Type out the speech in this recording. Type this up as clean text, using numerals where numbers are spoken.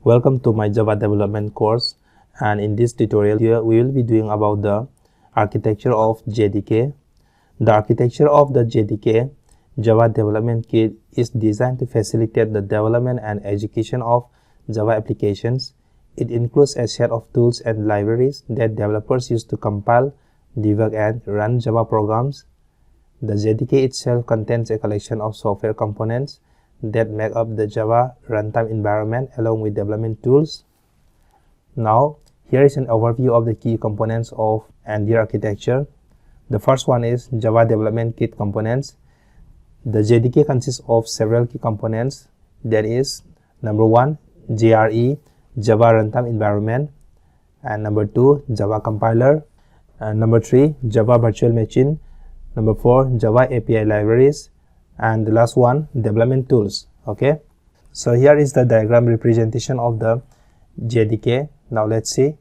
Welcome to my Java development course, and in this tutorial here we will be doing about the architecture of JDK. The architecture of the JDK Java Development Kit is designed to facilitate the development and execution of Java applications. It includes a set of tools and libraries that developers use to compile, debug, and run Java programs. The JDK itself contains a collection of software components that make up the Java runtime environment along with development tools. Now, here is an overview of the key components of their architecture. The first one is Java Development Kit components. The JDK consists of several key components. That is, number 1, JRE, Java Runtime Environment, and number 2, Java Compiler, and number 3, Java Virtual Machine, number 4, Java API Libraries, and the last one, development tools. Okay, so here is the diagram representation of the JDK. Now let's see.